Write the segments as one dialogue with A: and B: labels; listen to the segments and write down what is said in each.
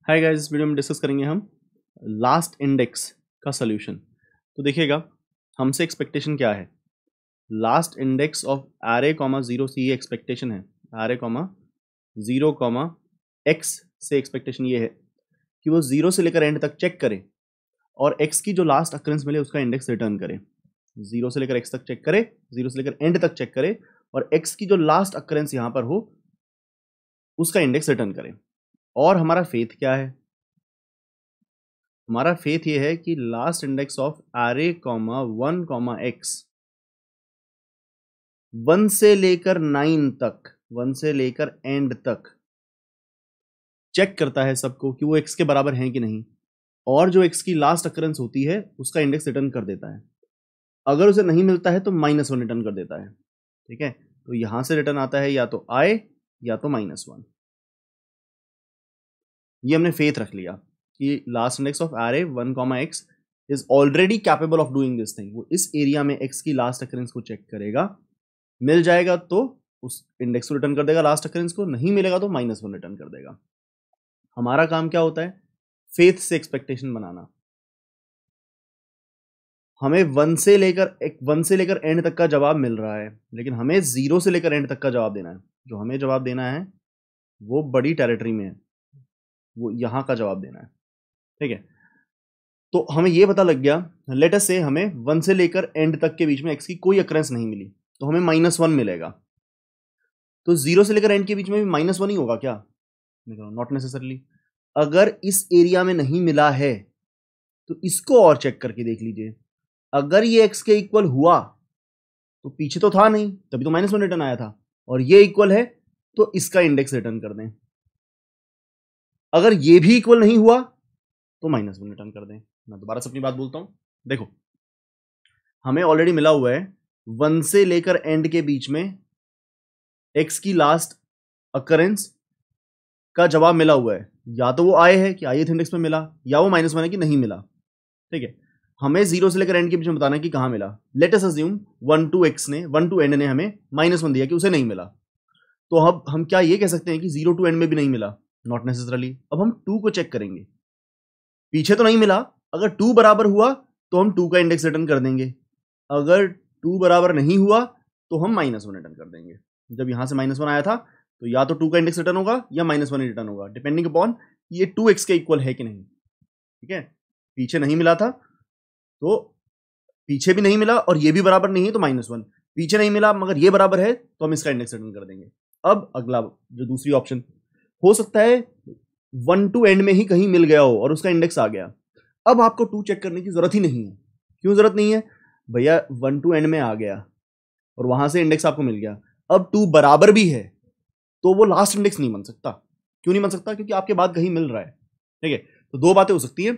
A: Hi guys, इस video में discuss करेंगे हम लास्ट इंडेक्स का सोल्यूशन। तो देखिएगा, हमसे एक्सपेक्टेशन क्या है। Last index of array comma zero से ये एक्सपेक्टेशन है, array comma zero comma x से एक्सपेक्टेशन ये है कि वो जीरो से लेकर एंड तक चेक करे और एक्स की जो लास्ट अकरेंस मिले उसका इंडेक्स रिटर्न करे। जीरो से लेकर एक्स तक चेक करे, जीरो से लेकर एंड तक चेक करे और एक्स की जो लास्ट अकरेंस यहां पर हो उसका इंडेक्स रिटर्न करे। और हमारा फेथ क्या है? हमारा फेथ ये है कि last index of array comma one comma x 1 से लेकर 9 तक, 1 से लेकर एंड तक चेक करता है सबको कि वो एक्स के बराबर हैं कि नहीं, और जो एक्स की लास्ट अकरेंस होती है उसका इंडेक्स रिटर्न कर देता है। अगर उसे नहीं मिलता है तो -1 रिटर्न कर देता है। ठीक है, तो यहां से रिटर्न आता है या तो आई या तो -1। ये हमने फेथ रख लिया कि last index of array one comma x is already capable of doing this thing. वो इस एरिया में एक्स की लास्ट अकरेंस को चेक करेगा, मिल जाएगा तो उस इंडेक्स को रिटर्न कर देगा, लास्ट अकरेंस को नहीं मिलेगा तो -1 रिटर्न कर देगा। हमारा काम क्या होता है? फेथ से एक्सपेक्टेशन बनाना। हमें 1 से लेकर एंड तक का जवाब मिल रहा है, लेकिन हमें 0 से लेकर एंड तक का जवाब देना है। जो हमें जवाब देना है वो बड़ी टेरिटरी में है, वो यहां का जवाब देना है। ठीक है, तो हमें ये पता लग गया, लेट अस से हमें 1 से लेकर एंड तक के बीच में एक्स की कोई अकरेंस नहीं मिली तो हमें -1 मिलेगा। तो 0 से लेकर एंड के बीच में भी -1 ही होगा क्या? Not necessarily. अगर इस एरिया में नहीं मिला है तो इसको और चेक करके देख लीजिए। अगर ये एक्स के इक्वल हुआ तो पीछे तो था नहीं, तभी तो -1 रिटर्न आया था, और ये इक्वल है तो इसका इंडेक्स रिटर्न कर दें। अगर ये भी इक्वल नहीं हुआ तो -1 रिटर्न कर दें। मैं दोबारा से अपनी बात बोलता हूं, देखो हमें ऑलरेडी मिला हुआ है 1 से लेकर एंड के बीच में एक्स की लास्ट अकरेंस का जवाब मिला हुआ है। या तो वो आए है कि ith इंडेक्स में मिला, या वो -1 है कि नहीं मिला। ठीक है, हमें 0 से लेकर एंड के बीच में बताना है कि कहां मिला। Let us assume 1 to and ने हमें -1 दिया कि उसे नहीं मिला, तो अब हम क्या ये कह सकते हैं कि 0 टू एंड में भी नहीं मिला? Not necessarily. अब हम 2 को चेक करेंगे, पीछे तो नहीं मिला, अगर 2 बराबर हुआ तो हम 2 का इंडेक्स रिटर्न कर देंगे, अगर 2 बराबर नहीं हुआ तो हम -1 रिटर्न कर देंगे। जब यहां से -1 आया था तो या तो 2 का इंडेक्स रिटर्न होगा या -1 रिटर्न होगा, डिपेंडिंग अपॉन ये 2x के इक्वल है कि नहीं। ठीक है, पीछे नहीं मिला था तो पीछे भी नहीं मिला और ये भी बराबर नहीं है तो -1। पीछे नहीं मिला मगर ये बराबर है तो हम इसका इंडेक्स रिटर्न कर देंगे। अब अगला जो दूसरी ऑप्शन हो सकता है 1 टू एंड में ही कहीं मिल गया हो और उसका इंडेक्स आ गया। अब आपको 2 चेक करने की जरूरत ही नहीं है। क्यों जरूरत नहीं है? भैया 1 टू एंड में आ गया और वहां से इंडेक्स आपको मिल गया, अब 2 बराबर भी है तो वो लास्ट इंडेक्स नहीं बन सकता। क्यों नहीं बन सकता? क्योंकि आपके बाद कहीं मिल रहा है। ठीक है, तो 2 बातें हो सकती है।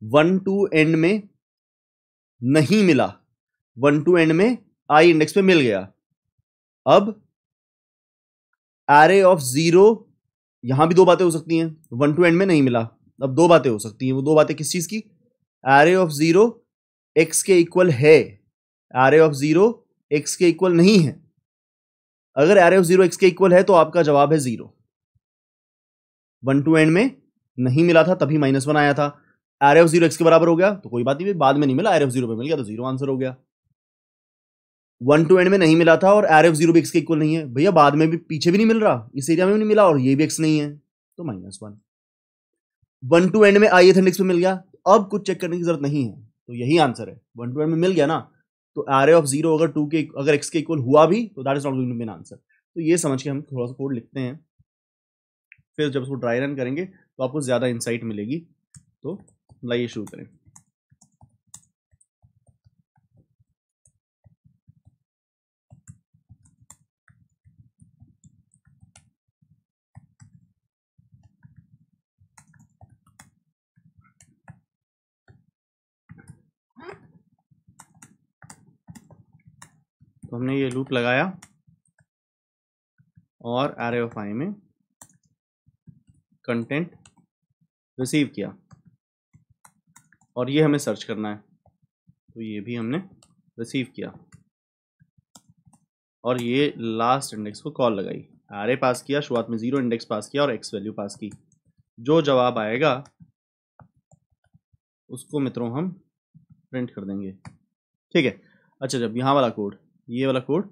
A: 1 टू एंड में नहीं मिला, 1 टू एंड में आई इंडेक्स पे मिल गया। अब एरे ऑफ 0, यहां भी 2 बातें हो सकती हैं। 1 टू एंड में नहीं मिला, अब 2 बातें हो सकती हैं। वो 2 बातें किस चीज की? एरे ऑफ 0 एक्स के इक्वल है, एरे ऑफ 0 एक्स के इक्वल नहीं है। अगर एरे ऑफ 0 एक्स के इक्वल है तो आपका जवाब है 0। 1 टू एंड में नहीं मिला था तभी -1 आया था। एरे ऑफ 0 एक्स के बराबर हो गया तो कोई बात नहीं, बाद में नहीं मिला, एरे ऑफ 0 पे मिल गया तो 0 आंसर हो गया। 1 टू एंड में नहीं मिला था और एरे ऑफ 0 भी एक्स के इक्वल नहीं है, भैया बाद में भी पीछे भी नहीं मिल रहा, इस एरिया में भी नहीं मिला और ये भी एक्स नहीं है तो -1। 1 टू एंड में ith इंडेक्स पे मिल गया, अब कुछ चेक करने की जरूरत नहीं है, तो यही आंसर है। 1 टू एंड में मिल गया ना, तो एरे ऑफ 0 अगर एक्स के इक्वल हुआ भी तो that is not going to be an answer. तो ये समझ के हम थोड़ा सा कोड लिखते हैं, फिर जब उसको ड्राई रन करेंगे तो आपको ज्यादा इंसाइट मिलेगी। तो लाइए शुरू करें। तो हमने ये लूप लगाया और एरे ऑफ आई में कंटेंट रिसीव किया और ये हमें सर्च करना है, तो ये भी हमने रिसीव किया और ये लास्ट इंडेक्स को कॉल लगाई, एरे पास किया, शुरुआत में 0 इंडेक्स पास किया और एक्स वैल्यू पास की। जो जवाब आएगा उसको मित्रों हम प्रिंट कर देंगे। ठीक है। अच्छा, जब यहाँ वाला कोड, ये वाला कोड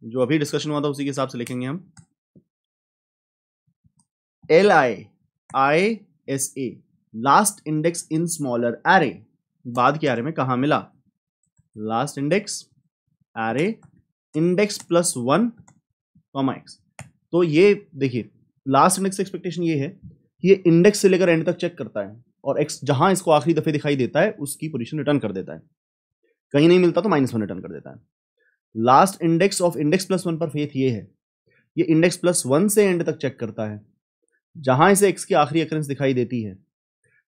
A: जो अभी डिस्कशन हुआ था उसी के हिसाब से लिखेंगे हम। LIISA last index in smaller array, बाद के एरे में कहाँ मिला? Last index array index plus 1 comma x. तो ये देखिए, लास्ट इंडेक्स एक्सपेक्टेशन ये है कि ये इंडेक्स से लेकर एंड तक चेक करता है और एक्स जहां इसको आखिरी दफे दिखाई देता है उसकी पोजीशन रिटर्न कर देता है, कहीं नहीं मिलता तो -1 रिटर्न कर देता है। Last index of index plus 1 पर फेथ ये है, ये इंडेक्स प्लस 1 से एंड तक चेक करता है, जहां इसे एक्स की आखिरी अकरेंस दिखाई देती है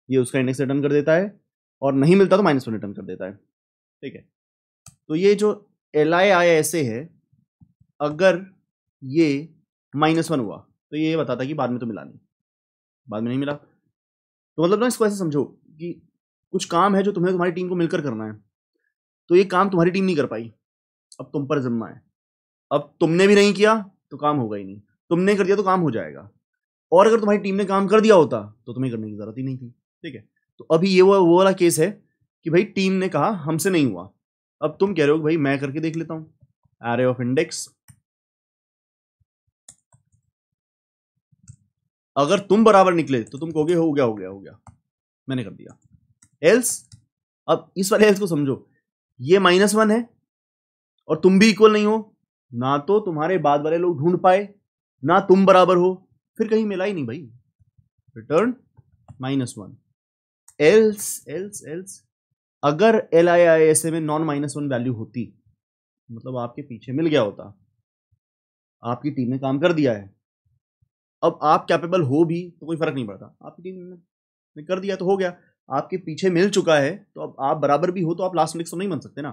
A: ये उसका इंडेक्स रिटर्न कर देता है, और नहीं मिलता तो -1 रिटर्न कर देता है। ठीक है। तो ये जो LIISA है, अगर ये -1 हुआ तो ये बताता कि बाद में तो मिला नहीं, बाद में नहीं मिला। तो मतलब ना इसको ऐसे समझो कि कुछ काम है जो तुम्हें तुम्हारी टीम को मिलकर करना है, तो ये काम तुम्हारी टीम नहीं कर पाई, अब तुम पर जिम्मा है। अब तुमने भी नहीं किया तो काम होगा ही नहीं, तुमने कर दिया तो काम हो जाएगा, और अगर तुम्हारी टीम ने काम कर दिया होता तो तुम्हें करने की जरूरत ही नहीं थी। ठीक है। तो अभी ये वो वाला केस है कि भाई टीम ने कहा हमसे नहीं हुआ, अब तुम कह रहे हो कि भाई मैं करके देख लेता हूं। एरे ऑफ इंडेक्स, अगर तुम बराबर निकले तो तुम कहोगे हो गया हो गया हो गया, मैंने कर दिया। एल्स, अब इस वाले एल्स को समझो, ये -1 है और तुम भी इक्वल नहीं हो, ना तो तुम्हारे बाद वाले लोग ढूंढ पाए ना तुम बराबर हो, फिर कहीं मिला ही नहीं भाई, रिटर्न -1। एल्स एल्स एल्स अगर LIISA में नॉन -1 वैल्यू होती, मतलब आपके पीछे मिल गया होता, आपकी टीम ने काम कर दिया है, अब आप कैपेबल हो भी तो कोई फर्क नहीं पड़ता, आपकी टीम ने कर दिया तो हो गया, आपके पीछे मिल चुका है तो अब आप बराबर भी हो तो आप लास्ट इंडेक्स तो नहीं बन सकते ना।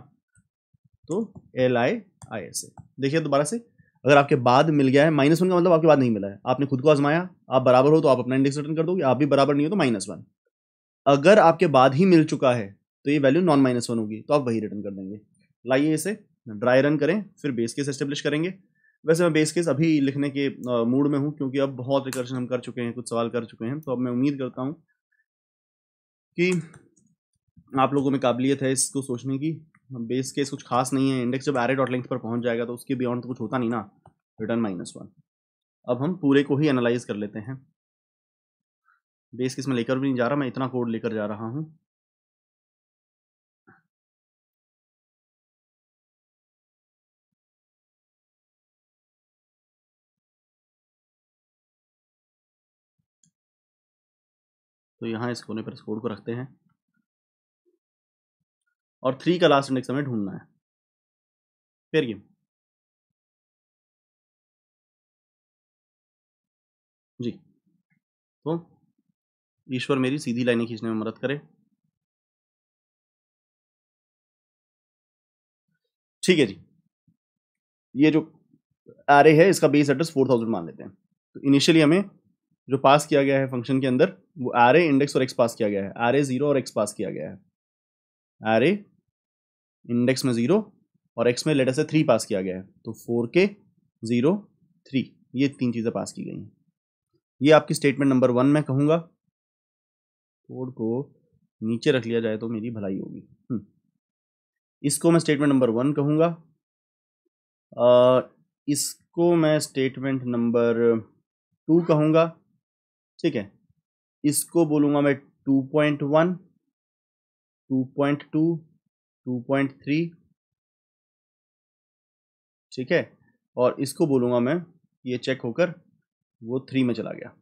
A: तो LIISA देखिए दोबारा से, अगर आपके बाद मिल गया है -1 का मतलब आपके बाद नहीं मिला है, आपने खुद को आजमाया, आप बराबर हो तो आप अपना इंडेक्स रिटर्न कर दोगे, आप भी बराबर नहीं हो तो -1। अगर आपके बाद ही मिल चुका है तो ये वैल्यू नॉन -1 होगी, तो आप वही रिटर्न कर देंगे। लाइए इसे ड्राई रन करें, फिर बेस केस एस्टेब्लिश करेंगे। वैसे मैं बेस केस अभी लिखने के मूड में हूँ, क्योंकि अब बहुत रिकर्शन हम कर चुके हैं, कुछ सवाल कर चुके हैं, तो अब मैं उम्मीद करता हूँ कि आप लोगों में काबिलियत है इसको सोचने की। बेस केस कुछ खास नहीं है, इंडेक्स जब array.length पर पहुंच जाएगा तो उसके बियॉन्ड तो कुछ होता नहीं ना, रिटर्न -1। अब हम पूरे को ही एनालाइज कर लेते हैं। बेस केस में लेकर भी नहीं जा रहा, मैं इतना कोड लेकर जा रहा हूँ। तो यहाँ इस कोने पर इस कोड को रखते हैं, और 3 का लास्ट इंडेक्स हमें ढूंढना है। फिर ये जी, तो ईश्वर मेरी सीधी लाइनें खींचने में मदद करे। ठीक है जी, ये जो एरे है इसका बेस एड्रेस 4000 मान लेते हैं। तो इनिशियली हमें जो पास किया गया है फंक्शन के अंदर वो एरे इंडेक्स और एक्स पास किया गया है, एरे 0 और एक्स पास किया गया है, एरे इंडेक्स में 0 और एक्स में लेटर से 3 पास किया गया है, तो 4K 0 3, ये 3 चीज़ें पास की गई हैं। ये आपकी स्टेटमेंट नंबर 1 मैं कहूँगा, कोड को नीचे रख लिया जाए तो मेरी भलाई होगी। इसको मैं स्टेटमेंट नंबर 1 कहूँगा, इसको मैं स्टेटमेंट नंबर 2 कहूँगा। ठीक है, इसको बोलूँगा मैं 2.1, 2.2, 2.3। ठीक है, और इसको बोलूँगा मैं, ये चेक होकर वो 3 में चला गया,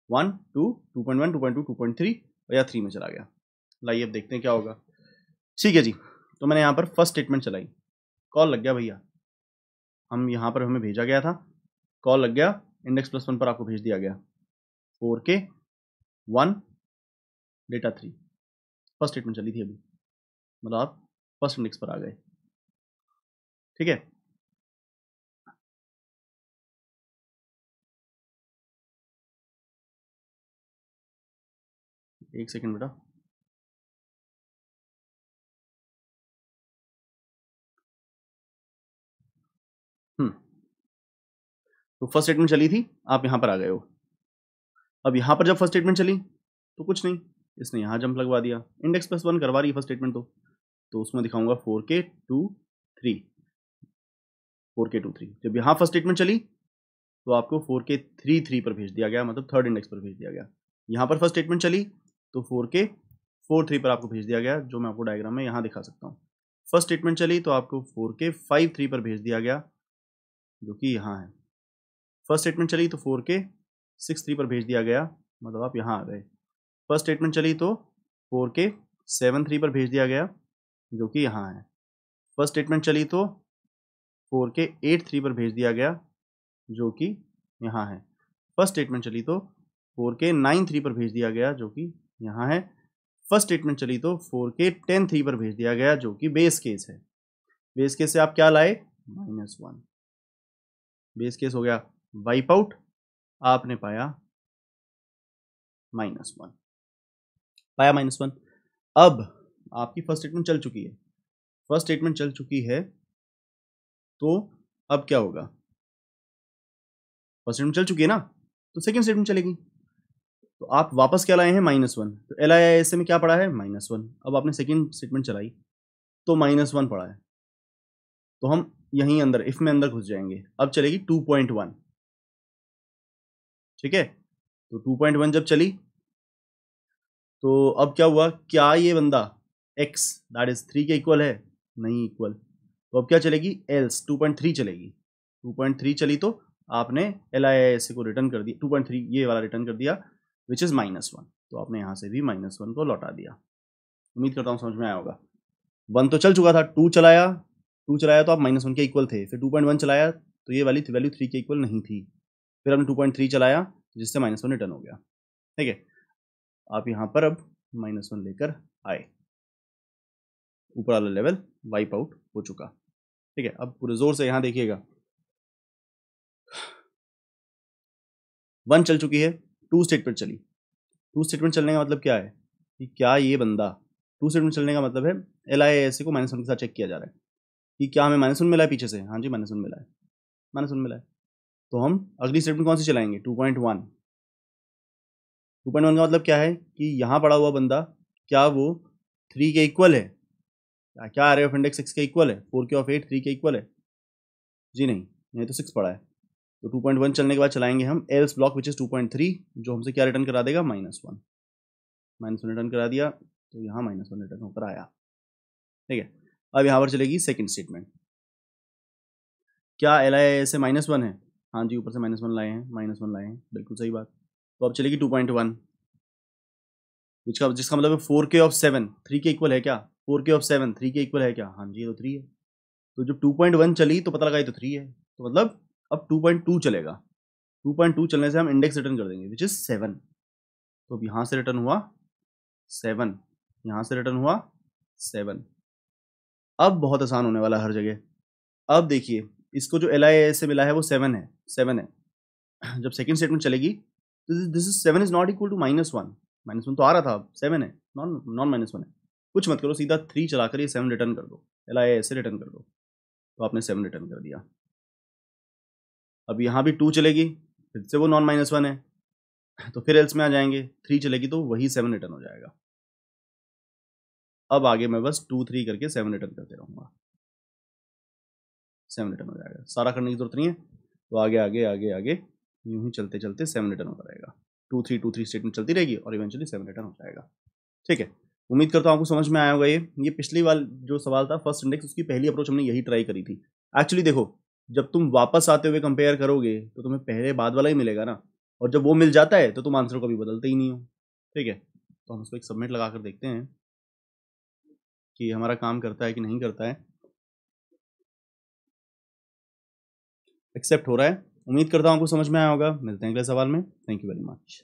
A: 1 2 2.1 2.2 2.3 या 3 में चला गया। लाइए अब देखते हैं क्या होगा। ठीक है जी, तो मैंने यहाँ पर फर्स्ट स्टेटमेंट चलाई, कॉल लग गया भैया, हम यहाँ पर हमें भेजा गया था, कॉल लग गया, इंडेक्स प्लस 1 पर आपको भेज दिया गया, 4K 1 डेटा 3। फर्स्ट स्टेटमेंट चली थी अभी, मतलब आप फर्स्ट इंडेक्स पर आ गए। ठीक है, एक सेकंड बेटा। तो फर्स्ट स्टेटमेंट चली थी, आप यहाँ पर आ गए हो। अब यहाँ पर जब फर्स्ट स्टेटमेंट चली तो कुछ नहीं, इसने यहाँ जंप लगवा दिया, इंडेक्स प्लस 1 करवा रही है फर्स्ट स्टेटमेंट, तो उसमें दिखाऊंगा 4k23 4k23। जब यहाँ फर्स्ट स्टेटमेंट चली तो आपको 4k33 पर भेज दिया गया, मतलब थर्ड इंडेक्स पर भेज दिया गया। यहाँ पर फर्स्ट स्टेटमेंट चली तो 4k43 पर आपको भेज दिया गया, जो मैं आपको डायग्राम में यहाँ दिखा सकता हूँ। फर्स्ट स्टेटमेंट चली तो आपको 4k53 पर भेज दिया गया, जो कि यहाँ है। फर्स्ट स्टेटमेंट चली तो 4k63 पर भेज दिया गया, मतलब आप यहाँ आ गए। फर्स्ट स्टेटमेंट चली तो 4k73 पर भेज दिया गया, जो कि यहाँ है। फर्स्ट स्टेटमेंट चली तो 4k83 पर भेज दिया गया, जो कि यहाँ है। फर्स्ट स्टेटमेंट चली तो 4k93 पर भेज दिया गया, जो कि यहाँ है। फर्स्ट स्टेटमेंट चली तो 4k103 पर भेज दिया गया, जो कि बेस केस है। बेस केस से आप क्या लाए? -1। बेस केस हो गया वाइप आउट, आपने पाया -1, पाया -1। अब आपकी फर्स्ट स्टेटमेंट चल चुकी है, फर्स्ट स्टेटमेंट चल चुकी है, तो अब क्या होगा? फर्स्ट स्टेटमेंट चल चुकी है ना, तो सेकंड स्टेटमेंट चलेगी। तो आप वापस क्या लाए हैं? -1। तो LIS में क्या पड़ा है? -1। अब आपने सेकंड स्टेटमेंट चलाई तो -1 पड़ा है, तो हम यहीं अंदर इफ में अंदर घुस जाएंगे। अब चलेगी 2.1, ठीक है। तो 2.1 जब चली तो अब क्या हुआ? क्या ये बंदा x दैट इज 3 के इक्वल है? नहीं इक्वल। तो अब क्या चलेगी? एल्स 2.3 चलेगी। 2.3 चली तो आपने LIS को रिटर्न कर दिया, 2.3 ये वाला रिटर्न कर दिया, विच इज -1। तो आपने यहाँ से भी -1 को लौटा दिया। उम्मीद करता हूँ समझ में आया होगा। 1 तो चल चुका था, 2 चलाया तो आप -1 के इक्वल थे। फिर 2.1 चलाया तो ये वाली वैल्यू 3 के इक्वल नहीं थी। फिर हमने 2.3 चलाया जिससे -1 रिटर्न हो गया, ठीक है। आप यहाँ पर अब -1 लेकर आए, ऊपर वाला लेवल वाइप आउट हो चुका, ठीक है। अब पूरे जोर से यहाँ देखिएगा, 1 चल चुकी है, 2 स्टेटमेंट चली। 2 स्टेटमेंट चलने का मतलब क्या है? कि क्या ये बंदा 2 स्टेटमेंट चलने का मतलब है LIS को -1 के साथ चेक किया जा रहा है कि क्या हमें -1 मिला है पीछे से। हाँ जी, -1 मिला है, -1 मिला है। तो हम अगली स्टेटमेंट कौन सी चलाएंगे? 2.1। 2.1 का मतलब क्या है कि यहाँ पड़ा हुआ बंदा क्या वो 3 के इक्वल है? क्या एरे ऑफ इंडेक्स 6 के इक्वल है? 4k(8) 3 के इक्वल है? जी नहीं, ये तो 6 पड़ा है। तो 2.1 चलने के बाद चलाएंगे हम एल्स ब्लॉक विच इज 2.3, जो हमसे क्या रिटर्न करा देगा? -1। -1 रिटर्न करा दिया, तो यहाँ -1 रिटर्न होकर आया, ठीक है। अब यहाँ पर चलेगी सेकंड स्टेटमेंट। क्या LIS से -1 है? हाँ जी, ऊपर से -1 लाए हैं, -1 लाए हैं, बिल्कुल सही बात। तो अब चलेगी 2.1, जिसका मतलब है 4k(7) 3 के इक्वल है क्या? 4k(7) 3 के इक्वल है क्या? हाँ जी, ये तो 3 है। तो जब 2.1 चली तो पता लगा ये तो 3 है, तो मतलब अब 2.2 चलेगा। 2.2 चलने से हम इंडेक्स रिटर्न कर देंगे विच इज 7। तो अब यहाँ से रिटर्न हुआ 7, यहाँ से रिटर्न हुआ 7। अब बहुत आसान होने वाला हर जगह। अब देखिए, इसको जो LIS से मिला है वो 7 है, 7 है। जब सेकंड स्टेटमेंट चलेगी तो this is 7 is not equal to -1। -1 तो आ रहा था, 7 है, नॉन -1 है। कुछ मत करो, सीधा 3 चलाकर ये 7 रिटर्न कर दो, LIS से रिटर्न कर दो। तो आपने 7 रिटर्न कर दिया। अब यहाँ भी 2 चलेगी, फिर से वो नॉन -1 है, तो फिर एल्स में आ जाएंगे। 3 चलेगी तो वही 7 रिटर्न हो जाएगा। अब आगे मैं बस 2 3 करके 7 रिटर्न करते रहूँगा, 7 रिटर्न हो जाएगा। सारा करने की जरूरत नहीं है, तो आगे आगे आगे आगे यूं ही चलते चलते 7 रिटर्न होता रहेगा। 2 3 स्टेटमेंट चलती रहेगी और इवेंचुअली 7 रिटर्न हो जाएगा, ठीक है। उम्मीद करता हूँ आपको समझ में आया होगा। ये पिछली वाला जो सवाल था फर्स्ट इंडेक्स, उसकी पहली अप्रोच हमने यही ट्राई करी थी। एक्चुअली देखो, जब तुम वापस आते हुए कंपेयर करोगे तो तुम्हें पहले बाद वाला ही मिलेगा ना, और जब वो मिल जाता है तो तुम आंसर को कभी बदलते ही नहीं हो, ठीक है। तो हम उसको एक सबमिट लगा कर देखते हैं कि हमारा काम करता है कि नहीं करता है। एक्सेप्ट हो रहा है। उम्मीद करता हूँ आपको समझ में आया होगा। मिलते हैं अगले सवाल में। Thank you very much.